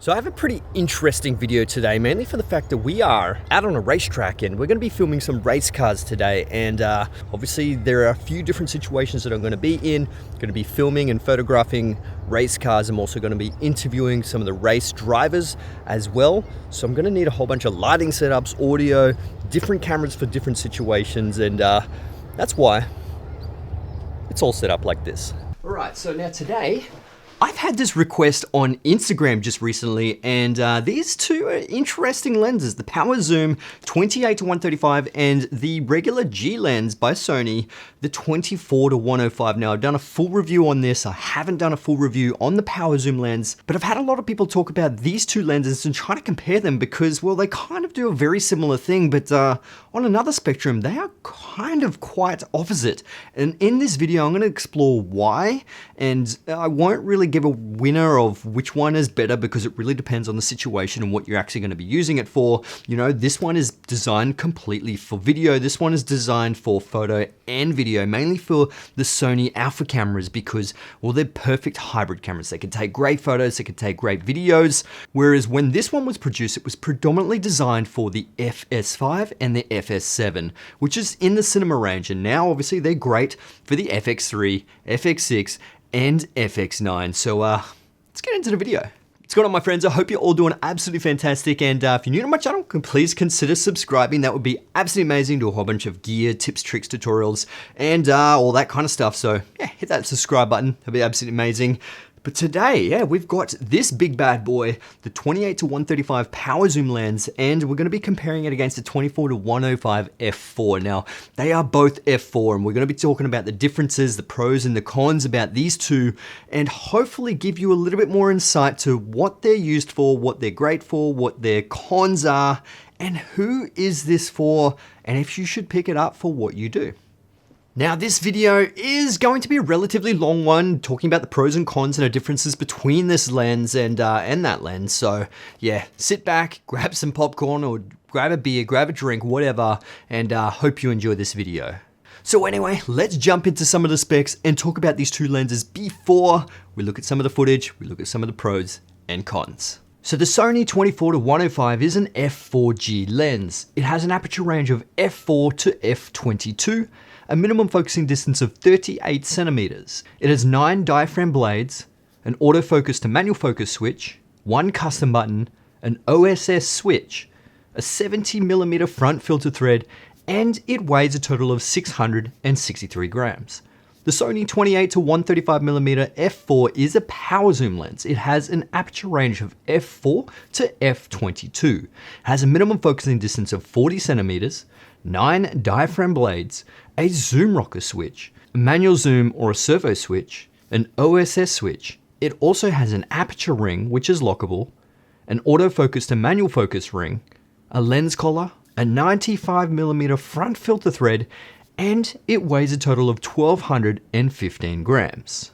So I have a pretty interesting video today, mainly for the fact that we are out on a racetrack and we're going to be filming some race cars today. And obviously there are a few different situations that I'm going to be in. I'm going to be filming and photographing race cars. I'm also going to be interviewing some of the race drivers as well. So I'm going to need a whole bunch of lighting setups, audio, different cameras for different situations. And that's why it's all set up like this. All right, so now today, I've had this request on Instagram just recently, and these two are interesting lenses, the Power Zoom 28-135 and the regular G lens by Sony, the 24-105. Now, I've done a full review on this. I haven't done a full review on the Power Zoom lens, but I've had a lot of people talk about these two lenses and try to compare them because, well, they kind of do a very similar thing, but on another spectrum, they are kind of quite opposite. And in this video, I'm going to explore why, and I won't really give a winner of which one is better because it really depends on the situation and what you're actually going to be using it for. You know, this one is designed completely for video. This one is designed for photo and video, mainly for the Sony Alpha cameras because, well, they're perfect hybrid cameras. They can take great photos, they can take great videos. Whereas when this one was produced, it was predominantly designed for the FS5 and the FS7, which is in the cinema range. And now obviously they're great for the FX3, FX6, and FX9. So let's get into the video. What's going on, my friends? I hope you're all doing absolutely fantastic. And if you're new to my channel, please consider subscribing. That would be absolutely amazing. Do a whole bunch of gear, tips, tricks, tutorials, and all that kind of stuff. So yeah, hit that subscribe button. That'd be absolutely amazing. But today, yeah, we've got this big bad boy, the 28-135 Power Zoom lens, and we're going to be comparing it against the 24-105 f4. Now, they are both f4, and we're going to be talking about the differences, the pros and the cons about these two, and hopefully give you a little bit more insight to what they're used for, what they're great for, what their cons are, and who is this for, and if you should pick it up for what you do. Now, this video is going to be a relatively long one, talking about the pros and cons and the differences between this lens and that lens. So yeah, sit back, grab some popcorn or grab a beer, grab a drink, whatever, and hope you enjoy this video. So anyway, let's jump into some of the specs and talk about these two lenses before we look at some of the footage, we look at some of the pros and cons. So the Sony 24-105 is an f4G lens. It has an aperture range of f4 to f22, a minimum focusing distance of 38 centimeters. It has 9 diaphragm blades, an autofocus to manual focus switch, 1 custom button, an OSS switch, a 70mm front filter thread, and it weighs a total of 663 grams. The Sony 28-135mm f4 is a power zoom lens. It has an aperture range of f4 to f22. It has a minimum focusing distance of 40 centimeters, 9 diaphragm blades, a zoom rocker switch, a manual zoom or a servo switch, an OSS switch. It also has an aperture ring, which is lockable, an autofocus to manual focus ring, a lens collar, a 95mm front filter thread, and it weighs a total of 1,215 grams.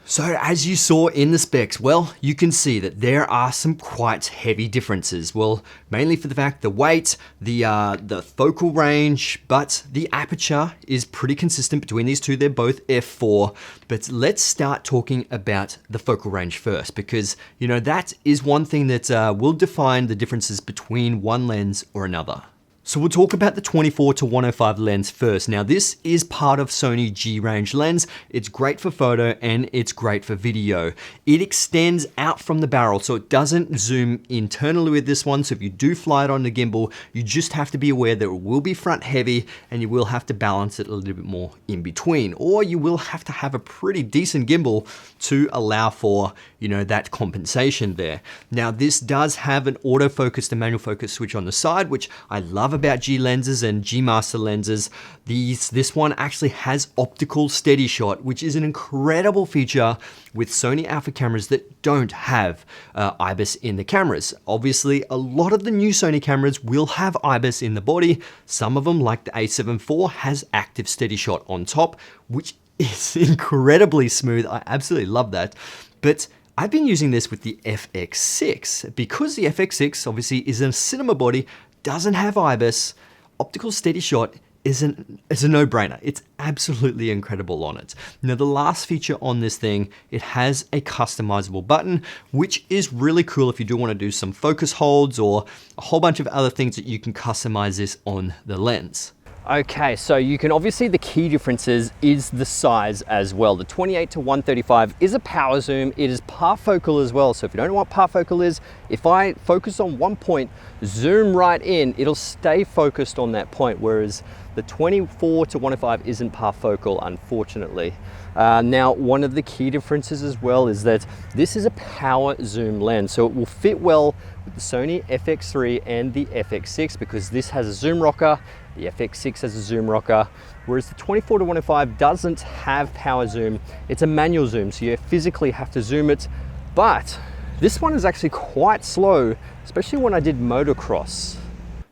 So as you saw in the specs, well, you can see that there are some quite heavy differences. Well, mainly for the fact the weight, the focal range, but the aperture is pretty consistent between these two. They're both f4, but let's start talking about the focal range first, because you know that is one thing that will define the differences between one lens or another. So we'll talk about the 24-105 lens first. Now this is part of Sony G range lens. It's great for photo and it's great for video. It extends out from the barrel, so it doesn't zoom internally with this one. So if you do fly it on the gimbal, you just have to be aware that it will be front heavy and you will have to balance it a little bit more in between, or you will have to have a pretty decent gimbal to allow for, you know, that compensation there. Now this does have an autofocus to manual focus switch on the side, which I love about G lenses and G Master lenses. This one actually has optical steady shot, which is an incredible feature with Sony Alpha cameras that don't have IBIS in the cameras. Obviously, a lot of the new Sony cameras will have IBIS in the body. Some of them, like the A7 IV, has active steady shot on top, which is incredibly smooth. I absolutely love that. But I've been using this with the FX6 because the FX6 obviously is a cinema body, doesn't have IBIS, optical steady shot is a no-brainer. It's absolutely incredible on it. Now, the last feature on this thing, it has a customizable button, which is really cool if you do want to do some focus holds or a whole bunch of other things that you can customize this on the lens. Okay, so you can obviously, the key differences is the size as well. The 28-135 is a power zoom. It is parfocal as well. So if you don't know what parfocal is, if I focus on one point, zoom right in, it'll stay focused on that point. Whereas the 24-105 isn't parfocal, unfortunately. Now, one of the key differences as well is that this is a power zoom lens. So it will fit well with the Sony FX3 and the FX6 because this has a zoom rocker. The FX6 has a zoom rocker, whereas the 24-105 doesn't have power zoom. It's a manual zoom, so you physically have to zoom it. But this one is actually quite slow, especially when I did motocross.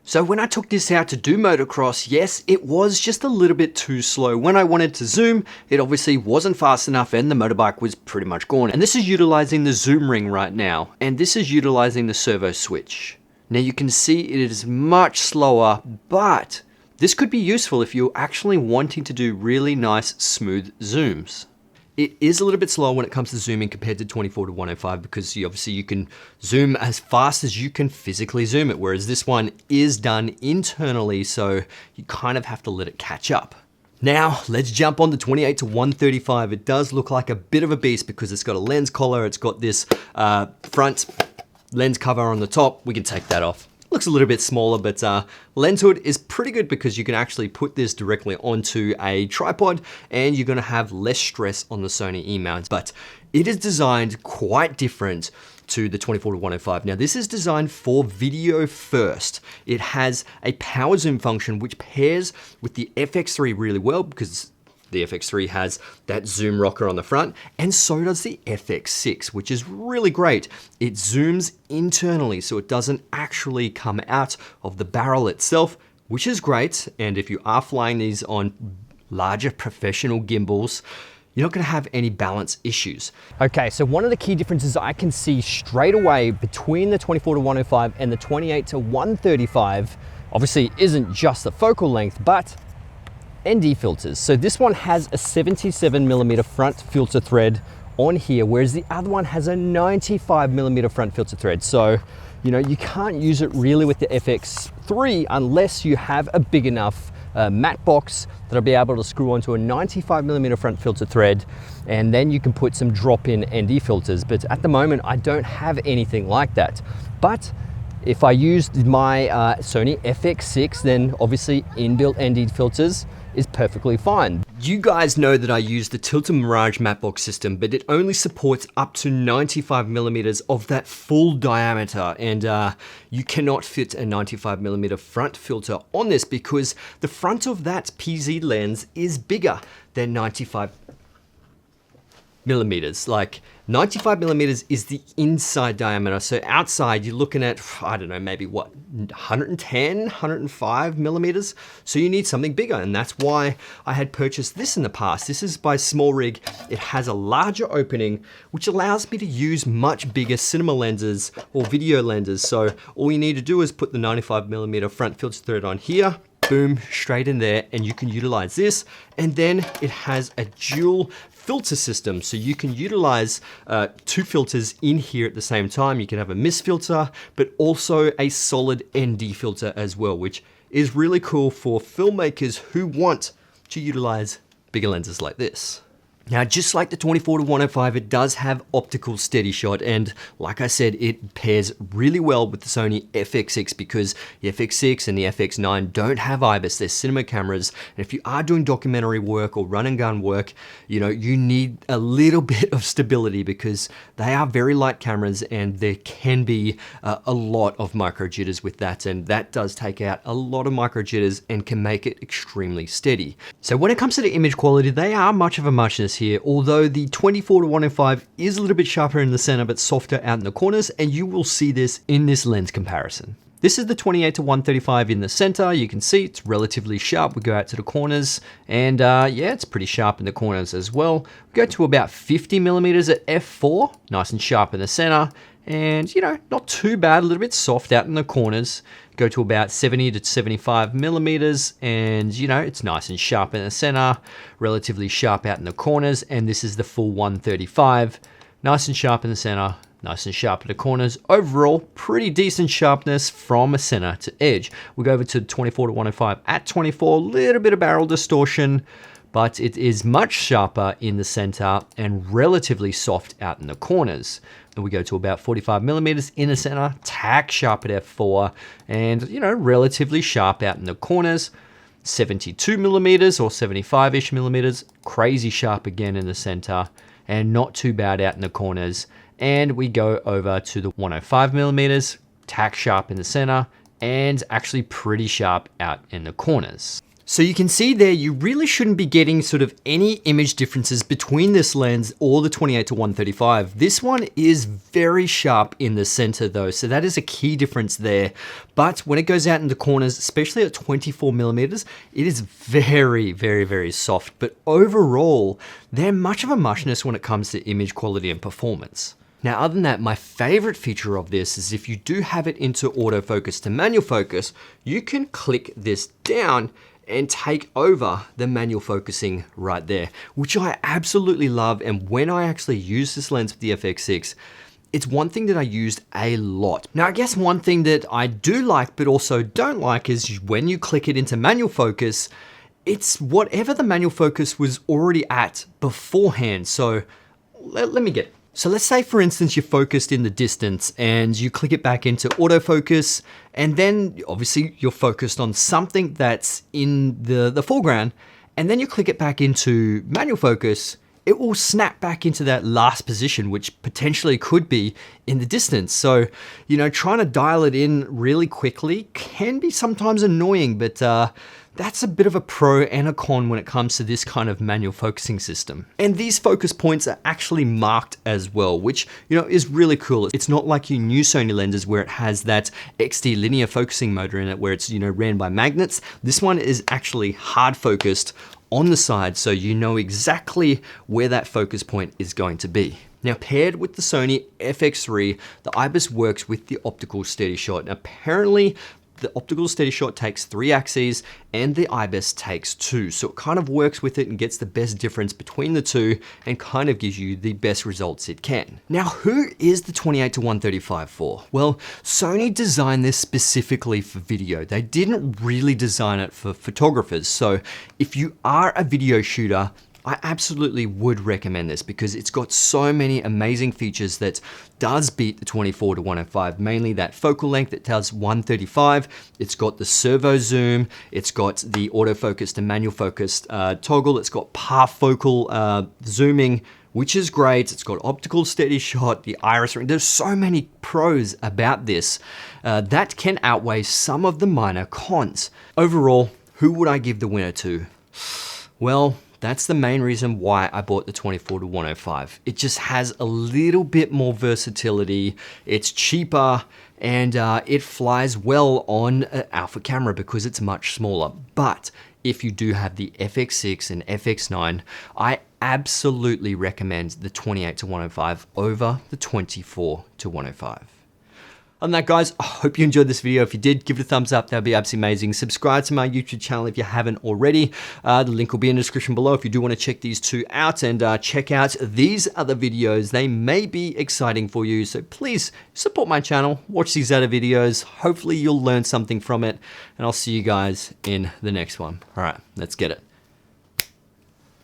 So when I took this out to do motocross, yes, it was just a little bit too slow. When I wanted to zoom, it obviously wasn't fast enough and the motorbike was pretty much gone. And this is utilizing the zoom ring right now, and this is utilizing the servo switch. Now you can see it is much slower, but this could be useful if you're actually wanting to do really nice, smooth zooms. It is a little bit slower when it comes to zooming compared to 24-105 because obviously you can zoom as fast as you can physically zoom it, whereas this one is done internally, so you kind of have to let it catch up. Now, let's jump on the 28-135. It does look like a bit of a beast because it's got a lens collar, it's got this front lens cover on the top. We can take that off. Looks a little bit smaller, but lens hood is pretty good because you can actually put this directly onto a tripod and you're gonna have less stress on the Sony E-mount. But it is designed quite different to the 24-105. Now this is designed for video first. It has a power zoom function which pairs with the FX3 really well because the FX3 has that zoom rocker on the front, and so does the FX6, which is really great. It zooms internally, so it doesn't actually come out of the barrel itself, which is great. And if you are flying these on larger professional gimbals, you're not gonna have any balance issues. Okay, so one of the key differences I can see straight away between the 24-105 and the 28-135, obviously isn't just the focal length, but ND filters. So this one has a 77mm front filter thread on here, whereas the other one has a 95mm front filter thread. So, you know, you can't use it really with the FX3 unless you have a big enough matte box that'll be able to screw onto a 95mm front filter thread, and then you can put some drop-in ND filters. But at the moment, I don't have anything like that. But if I used my Sony FX6, then obviously inbuilt ND filters is perfectly fine. You guys know that I use the Tilted Mirage matte box system, but it only supports up to 95mm of that full diameter, and you cannot fit a 95mm front filter on this because the front of that PZ lens is bigger than 95mm. Like 95mm is the inside diameter. So outside you're looking at, I don't know, maybe what, 110, 105mm. So you need something bigger. And that's why I had purchased this in the past. This is by Small Rig. It has a larger opening, which allows me to use much bigger cinema lenses or video lenses. So all you need to do is put the 95mm front filter thread on here, boom, straight in there, and you can utilize this. And then it has a dual filter system, so you can utilize two filters in here at the same time. You can have a mist filter, but also a solid ND filter as well, which is really cool for filmmakers who want to utilize bigger lenses like this. Now, just like the 24-105, it does have optical steady shot, and like I said, it pairs really well with the Sony FX6 because the FX6 and the FX9 don't have IBIS, they're cinema cameras, and if you are doing documentary work or run and gun work, you know, you need a little bit of stability because they are very light cameras and there can be a lot of micro jitters with that, and that does take out a lot of micro jitters and can make it extremely steady. So when it comes to the image quality, they are much of a muchness here, although the 24-105 is a little bit sharper in the center but softer out in the corners, and you will see this in this lens comparison. This is the 28-135 in the center. You can see it's relatively sharp. We go out to the corners and yeah, it's pretty sharp in the corners as well. We go to about 50mm at f4, nice and sharp in the center. And, you know, not too bad, a little bit soft out in the corners. Go to about 70 to 75 millimeters, and, you know, it's nice and sharp in the center, relatively sharp out in the corners, and this is the full 135. Nice and sharp in the center, nice and sharp in the corners. Overall, pretty decent sharpness from a center to edge. We go over to 24-105 at 24, a little bit of barrel distortion, but it is much sharper in the center and relatively soft out in the corners. And we go to about 45 millimeters in the center, tack sharp at f4, and, you know, relatively sharp out in the corners. 72 millimeters or 75-ish millimeters, crazy sharp again in the center, and not too bad out in the corners. And we go over to the 105 millimeters, tack sharp in the center, and actually pretty sharp out in the corners. So you can see there, you really shouldn't be getting sort of any image differences between this lens or the 28-135. This one is very sharp in the center though, so that is a key difference there. But when it goes out in the corners, especially at 24 millimeters, it is very, very, very soft. But overall, they're much of a muchness when it comes to image quality and performance. Now, other than that, my favorite feature of this is if you do have it into autofocus to manual focus, you can click this down and take over the manual focusing right there, which I absolutely love. And when I actually use this lens with the FX6, it's one thing that I used a lot. Now, I guess one thing that I do like, but also don't like, is when you click it into manual focus, it's whatever the manual focus was already at beforehand. So let me get it. So let's say, for instance, you're focused in the distance and you click it back into autofocus, and then obviously you're focused on something that's in the foreground, and then you click it back into manual focus, it will snap back into that last position, which potentially could be in the distance. So, you know, trying to dial it in really quickly can be sometimes annoying, but that's a bit of a pro and a con when it comes to this kind of manual focusing system. And these focus points are actually marked as well, which, you know, is really cool. It's not like your new Sony lenses where it has that XT linear focusing motor in it where it's, you know, ran by magnets. This one is actually hard focused on the side, so you know exactly where that focus point is going to be. Now, paired with the Sony FX3, the IBIS works with the optical steady shot. Apparently, the optical steady shot takes 3 axes and the IBIS takes 2. So it kind of works with it and gets the best difference between the two and kind of gives you the best results it can. Now, who is the 28-135 for? Well, Sony designed this specifically for video. They didn't really design it for photographers. So if you are a video shooter, I absolutely would recommend this because it's got so many amazing features that does beat the 24-105, mainly that focal length that does 135. It's got the servo zoom. It's got the autofocus to manual focus toggle. It's got parfocal zooming, which is great. It's got optical steady shot, the iris ring. There's so many pros about this that can outweigh some of the minor cons. Overall, who would I give the winner to? Well, that's the main reason why I bought the 24-105. It just has a little bit more versatility. It's cheaper and it flies well on an alpha camera because it's much smaller. But if you do have the FX6 and FX9, I absolutely recommend the 28-105 over the 24-105. On that, guys, I hope you enjoyed this video. If you did, give it a thumbs up. That would be absolutely amazing. Subscribe to my YouTube channel if you haven't already. The link will be in the description below if you do want to check these two out, and check out these other videos. They may be exciting for you, so please support my channel. Watch these other videos. Hopefully you'll learn something from it, and I'll see you guys in the next one. All right, let's get it.